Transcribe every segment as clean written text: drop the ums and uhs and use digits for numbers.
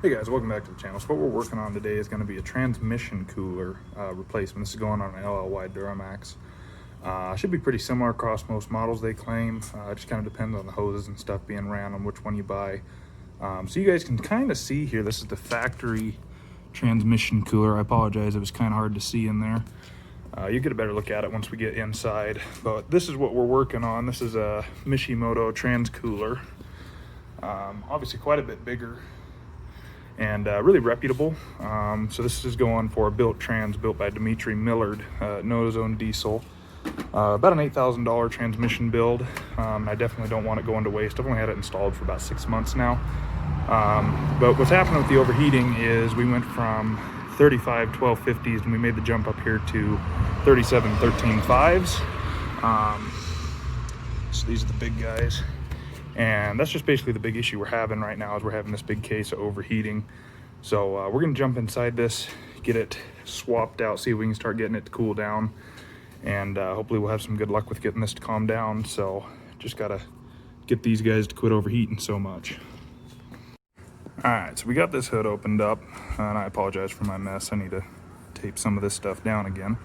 Hey guys, welcome back to the channel. So what we're working on today is going to be a transmission cooler replacement. This is going on an LLY Duramax. Should be pretty similar across most models, they claim. It just kind of depends on the hoses and stuff being ran on which one you buy. So you guys can kind of see here, this is the factory transmission cooler. I apologize, it was kind of hard to see in there. You'll get a better look at it once we get inside. But this is what we're working on. This is a Mishimoto trans cooler. Obviously quite a bit bigger and really reputable. So this is going for a built by Dimitri Millard, no-zone diesel. About an $8,000 transmission build. I definitely don't want it going to waste. I've only had it installed for about 6 months now. But what's happening with the overheating is we went from 35 1250s and we made the jump up here to 37 13.5s. So these are the big guys. And that's just basically the big issue we're having right now, is we're having this big case of overheating. So we're gonna jump inside this, get it swapped out, see if we can start getting it to cool down. And hopefully we'll have some good luck with getting this to calm down. So just gotta get these guys to quit overheating so much. All right, so we got this hood opened up, and I apologize for my mess. I need to tape some of this stuff down again.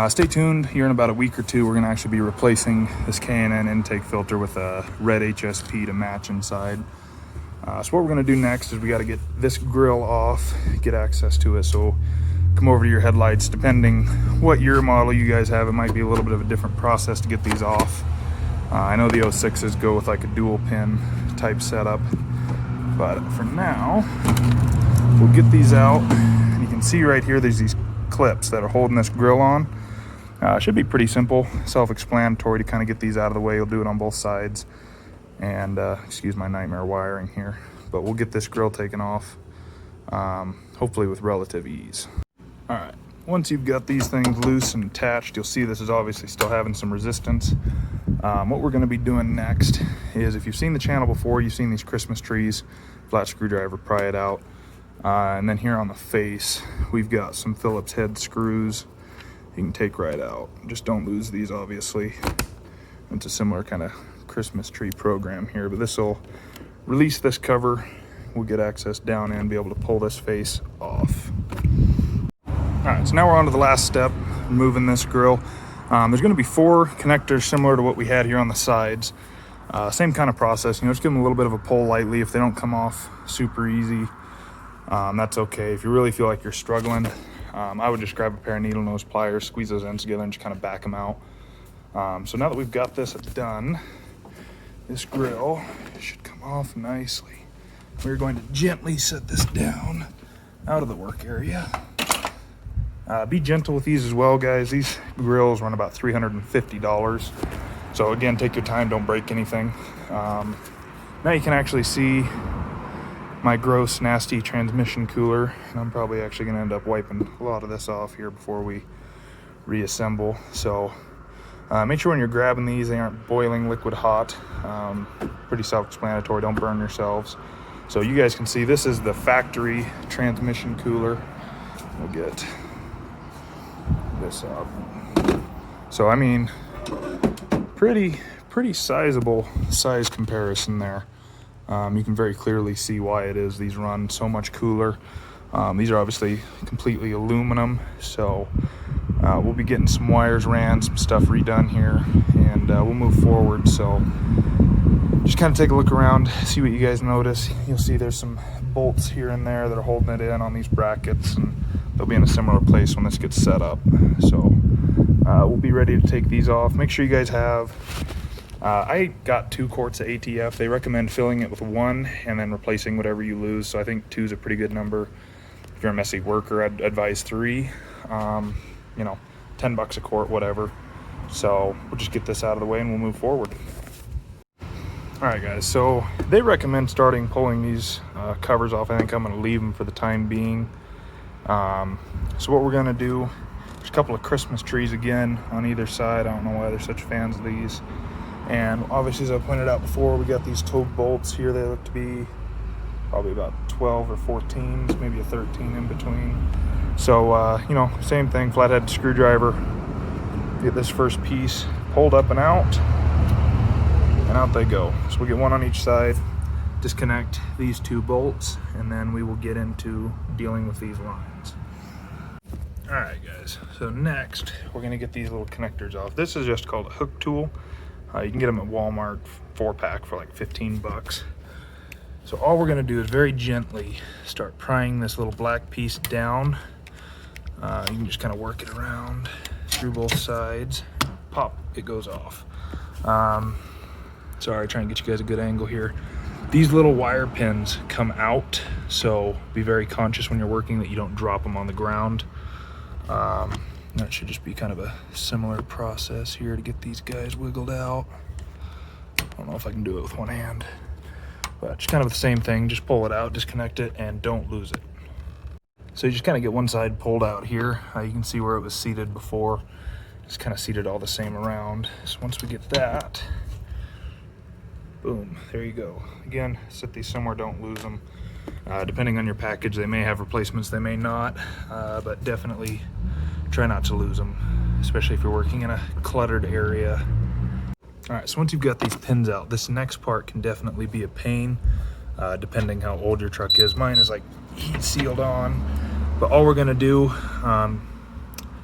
Stay tuned. Here in about a week or two, we're going to actually be replacing this K&N intake filter with a red HSP to match inside. So what we're going to do next is we got to get this grill off, get access to it. So come over to your headlights. Depending what year model you guys have, it might be a little bit of a different process to get these off. I know the 06s go with like a dual pin type setup, but for now, we'll get these out. And you can see right here, there's these clips that are holding this grill on. Should be pretty simple, self-explanatory to kind of get these out of the way. You'll do it on both sides. And excuse my nightmare wiring here, but we'll get this grill taken off, hopefully with relative ease. All right, once you've got these things loose and attached, you'll see this is obviously still having some resistance. What we're going to be doing next is, if you've seen the channel before, you've seen these Christmas trees, flat screwdriver, pry it out. And then here on the face, we've got some Phillips head screws you can take right out. Just don't lose these, obviously. It's a similar kind of Christmas tree program here, but this will release this cover. We'll get access down in, be able to pull this face off. All right, so now we're on to the last step, removing this grill. There's going to be 4 connectors similar to what we had here on the sides. Same kind of process, just give them a little bit of a pull lightly. If they don't come off super easy, that's okay. If you really feel like you're struggling, I would just grab a pair of needle nose pliers, squeeze those ends together, and just kind of back them out. So now that we've got this done, this grill should come off nicely. We're going to gently set this down out of the work area. Be gentle with these as well, guys. These grills run about $350. So again, take your time, don't break anything. Now you can actually see my gross, nasty transmission cooler, and I'm probably actually going to end up wiping a lot of this off here before we reassemble. So make sure when you're grabbing these, they aren't boiling liquid hot. Pretty self-explanatory, don't burn yourselves. So you guys can see this is the factory transmission cooler. We'll get this up. So I mean, pretty sizable size comparison there. You can very clearly see why it is these run so much cooler. These are obviously completely aluminum, so we'll be getting some wires ran, some stuff redone here, and we'll move forward. So just kind of take a look around, see what you guys notice. You'll see there's some bolts here and there that are holding it in on these brackets, and they'll be in a similar place when this gets set up. So we'll be ready to take these off. Make sure you guys have I got 2 quarts of ATF. They recommend filling it with 1 and then replacing whatever you lose. So I think 2 is a pretty good number. If you're a messy worker, I'd advise 3. $10 a quart, whatever. So we'll just get this out of the way and we'll move forward. All right, guys. So they recommend starting pulling these covers off. I think I'm going to leave them for the time being. So what we're going to do, there's a couple of Christmas trees again on either side. I don't know why they're such fans of these. And obviously, as I pointed out before, we got these toe bolts here. They look to be probably about 12 or 14s, maybe a 13 in between. So, same thing, flathead screwdriver. Get this first piece pulled up and out they go. So we'll get 1 on each side. disconnect these 2 bolts, and then we will get into dealing with these lines. All right, guys, so next we're gonna get these little connectors off. This is just called a hook tool. You can get them at Walmart 4-pack for like 15 bucks. So all we're gonna do is very gently start prying this little black piece down. You can just kind of work it around through both sides. Pop, it goes off. Sorry, trying to get you guys a good angle here. These little wire pins come out, so be very conscious when you're working that you don't drop them on the ground. That should just be kind of a similar process here to get these guys wiggled out. I don't know if I can do it with one hand, but just kind of the same thing. Just pull it out, disconnect it, and don't lose it. So you just kind of get one side pulled out here. You can see where it was seated before. Just kind of seated all the same around. So once we get that, boom, there you go. Again, set these somewhere, don't lose them. Depending on your package, they may have replacements, they may not, but definitely try not to lose them, especially if you're working in a cluttered area. All right, so once you've got these pins out, this next part can definitely be a pain, depending how old your truck is. Mine is like heat sealed on, but all we're gonna do,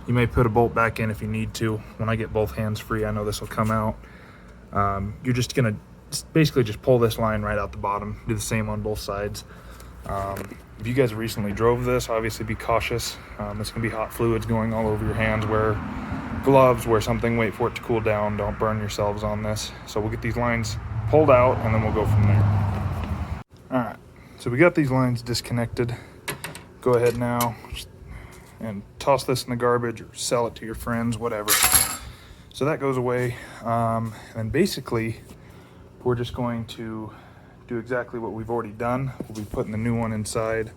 you may put a bolt back in if you need to. When I get both hands free, I know this will come out. You're just gonna basically just pull this line right out the bottom. Do the same on both sides. If you guys recently drove this, obviously be cautious. It's gonna be hot fluids going all over your hands. Wear gloves, wear something, wait for it to cool down. Don't burn yourselves on this. So we'll get these lines pulled out and then we'll go from there. All right, so we got these lines disconnected. Go ahead now and toss this in the garbage or sell it to your friends, whatever. So that goes away. And basically, we're just going to do exactly what we've already done. We'll be putting the new one inside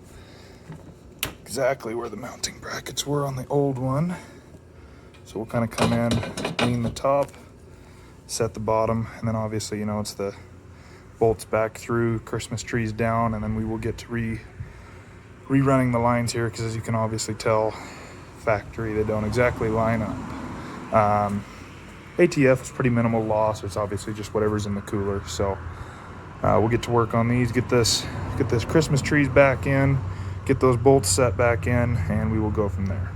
exactly where the mounting brackets were on the old one. So we'll kind of come in, lean the top, set the bottom, and then obviously, you know, it's the bolts back through, Christmas trees down, and then we will get to rerunning the lines here, because as you can obviously tell, factory, they don't exactly line up. ATF is pretty minimal loss. It's obviously just whatever's in the cooler. So we'll get to work on these, get this Christmas trees back in, get those bolts set back in, and we will go from there.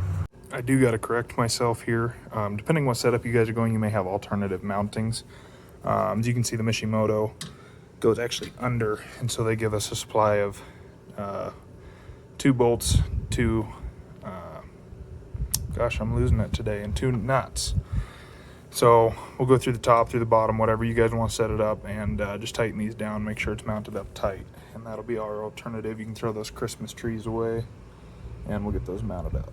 I do got to correct myself here. Depending what setup you guys are going, you may have alternative mountings. As you can see, the Mishimoto goes actually under, and so they give us a supply of 2 bolts, 2 gosh, I'm losing it today, and 2 nuts. So we'll go through the top, through the bottom, whatever you guys want to set it up, and just tighten these down, make sure it's mounted up tight, and that'll be our alternative. You can throw those Christmas trees away, and we'll get those mounted up.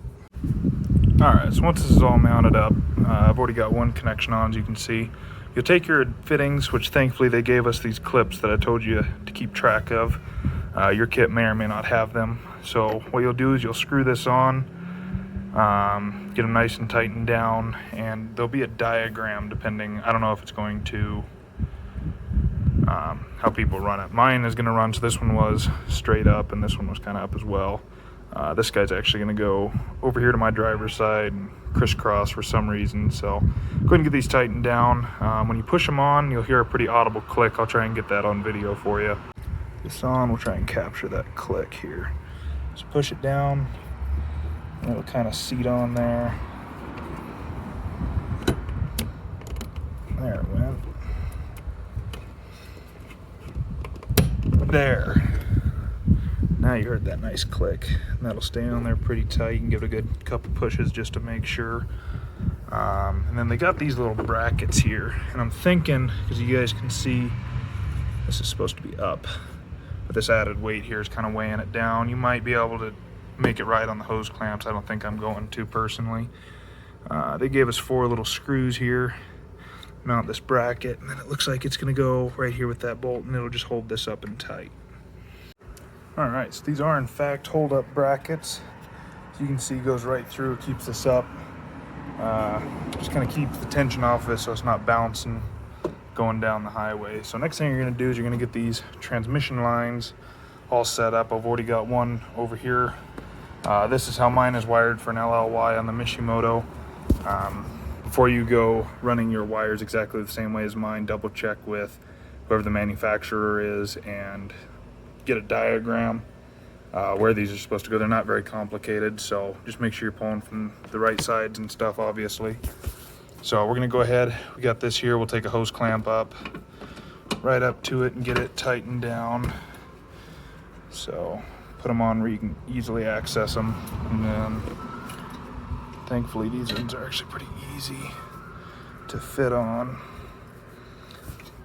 All right, so once this is all mounted up, I've already got one connection on, as you can see. You'll take your fittings, which thankfully they gave us these clips that I told you to keep track of. Your kit may or may not have them. So what you'll do is you'll screw this on, get them nice and tightened down, and there'll be a diagram depending, I don't know if it's going to, how people run it. Mine is gonna run, so this one was straight up and this one was kind of up as well. This guy's actually gonna go over here to my driver's side and crisscross for some reason. So go ahead and get these tightened down. When you push them on, you'll hear a pretty audible click. I'll try and get that on video for you. This on, we'll try and capture that click here. So push it down, and it'll kind of seat on there. There it went. There. Now you heard that nice click, and that'll stay on there pretty tight. You can give it a good couple pushes just to make sure. And then they got these little brackets here, and I'm thinking, because you guys can see, this is supposed to be up, but this added weight here is kind of weighing it down. You might be able to make it right on the hose clamps. I don't think I'm going to personally. They gave us 4 little screws here, mount this bracket, and then it looks like it's gonna go right here with that bolt, and it'll just hold this up and tight. All right, so these are in fact hold up brackets. So you can see it goes right through, keeps this up. Just kind of keeps the tension off of it so it's not bouncing going down the highway. So next thing you're gonna do is you're gonna get these transmission lines all set up. I've already got one over here. This is how mine is wired for an LLY on the Mishimoto. Before you go running your wires exactly the same way as mine, double check with whoever the manufacturer is, and get a diagram where these are supposed to go. They're not very complicated, so just make sure you're pulling from the right sides and stuff, obviously. So we're gonna go ahead, we got this here, we'll take a hose clamp up, right up to it and get it tightened down. So put them on where you can easily access them, and then thankfully these ones are actually pretty easy to fit on.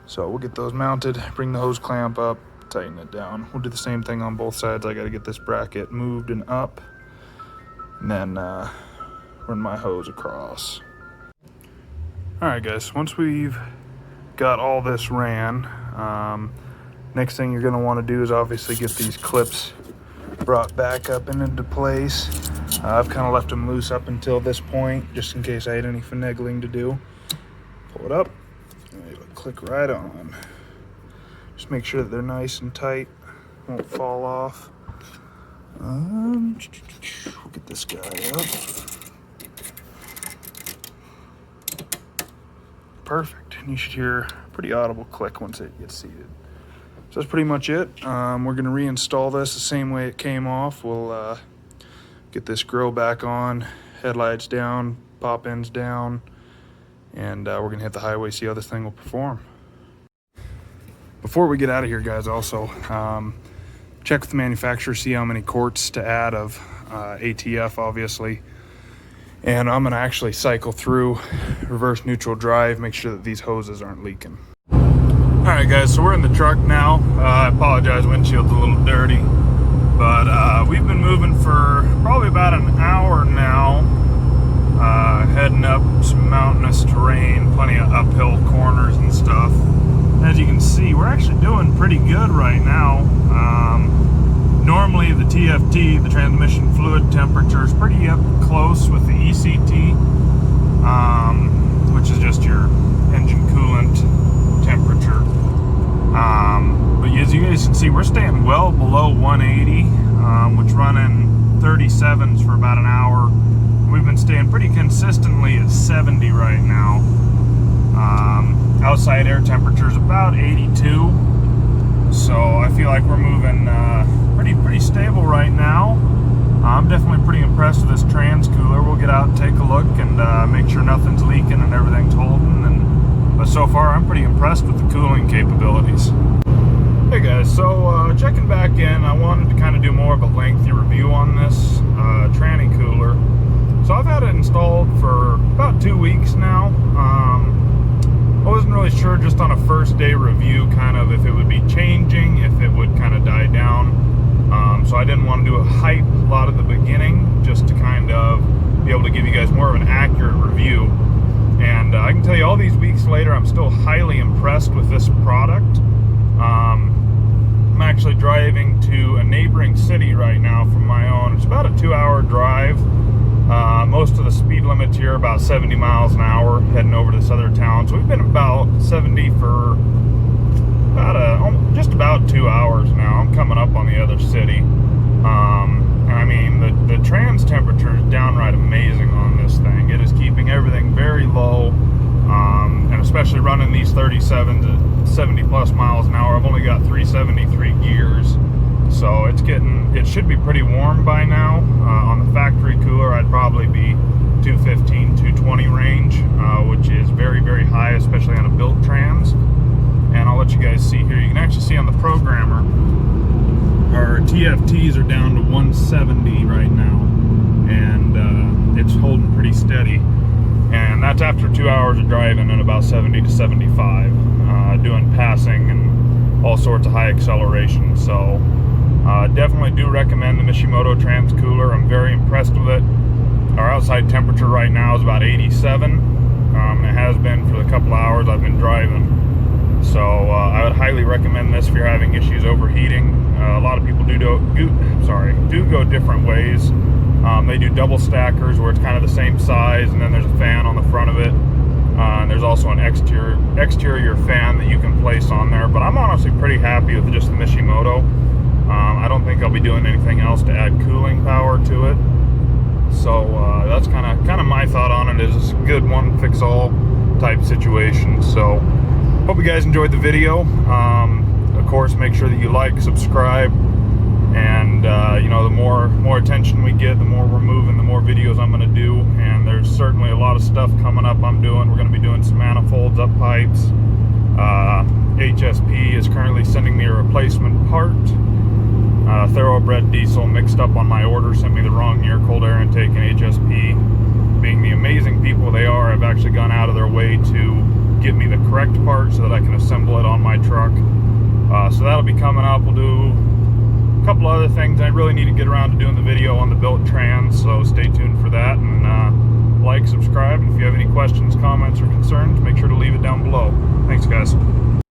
So we'll get those mounted, bring the hose clamp up, tighten it down. We'll do the same thing on both sides. I got to get this bracket moved and up, and then run my hose across. All right, guys, once we've got all this ran, next thing you're going to want to do is obviously get these clips brought back up and into place. I've kind of left them loose up until this point, just in case I had any finagling to do. Pull it up, and it'll click right on. Just make sure that they're nice and tight, won't fall off. We'll get this guy up. Perfect, and you should hear a pretty audible click once it gets seated. So that's pretty much it. We're gonna reinstall this the same way it came off. We'll get this grill back on, headlights down, pop ends down, and we're gonna hit the highway, see how this thing will perform. Before we get out of here, guys, also check with the manufacturer, see how many quarts to add of ATF, obviously. And I'm gonna actually cycle through reverse neutral drive, make sure that these hoses aren't leaking. All right, guys, so we're in the truck now. I apologize, windshield's a little dirty, but we've been moving for probably about an hour now, heading up some mountainous terrain, plenty of uphill corners and stuff. As you can see, we're actually doing pretty good right now. Normally the TFT, the transmission fluid temperature, is pretty up close with the ECT, which is just your engine coolant temperature. But as you guys can see, we're staying well below 180, which running 37s for about an hour. We've been staying pretty consistently at 70 right now. Outside air temperature is about 82, so I feel like we're moving pretty stable right now. I'm definitely pretty impressed with this trans cooler. We'll get out and take a look and make sure nothing's leaking and everything's holding. But so far, I'm pretty impressed with the cooling capabilities. Hey guys, so checking back in, I wanted to kind of do more of a lengthy review on this tranny cooler. So I've had it installed for about 2 weeks now. I wasn't really sure just on a first day review kind of if it would be changing, if it would kind of die down. So I didn't want to do a hype a lot at the beginning, just to kind of be able to give you guys more of an accurate review. And I can tell you all these weeks later, I'm still highly impressed with this product. I'm actually driving to a neighboring city right now from my own. It's about a 2-hour drive. Most of the speed limits here are about 70 miles an hour heading over to this other town. So we've been about 70 for about just about 2 hours now. I'm coming up on the other city. I mean, the trans temperature is downright amazing on this thing. It is keeping everything very low, and especially running these 37 to 70 plus miles an hour. I've only got 373 gears. So it should be pretty warm by now. On the factory cooler, I'd probably be 215, 220 range, which is very, very high, especially on a built trans. And I'll let you guys see here. You can actually see on the programmer, our TFTs are down to 170 right now, and it's holding pretty steady. And that's after 2 hours of driving at about 70 to 75, doing passing and all sorts of high acceleration. So definitely do recommend the Mishimoto trans cooler. I'm very impressed with it. Our outside temperature right now is about 87. It has been for the couple hours I've been driving. So I would highly recommend this if you're having issues overheating. A lot of people do go different ways. They do double stackers where it's kind of the same size, and then there's a fan on the front of it. And there's also an exterior fan that you can place on there. But I'm honestly pretty happy with just the Mishimoto. I don't think I'll be doing anything else to add cooling power to it. So that's kind of my thought on it. Is it's a good one-fix-all type situation. So Hope you guys enjoyed the video. Of course, make sure that you like, subscribe, and you know, the more attention we get, the more we're moving, the more videos I'm going to do. And there's certainly a lot of stuff coming up I'm doing. We're going to be doing some manifolds, up pipes. HSP is currently sending me a replacement part. Thoroughbred diesel mixed up on my order, sent me the wrong year, cold air intake, and HSP, being the amazing people they are, have actually gone out of their way to get me the correct part so that I can assemble it on my truck. So that'll be coming up. We'll do a couple other things. I really need to get around to doing the video on the built trans, so stay tuned for that. And like, subscribe, and if you have any questions, comments, or concerns, make sure to leave it down below. Thanks, guys.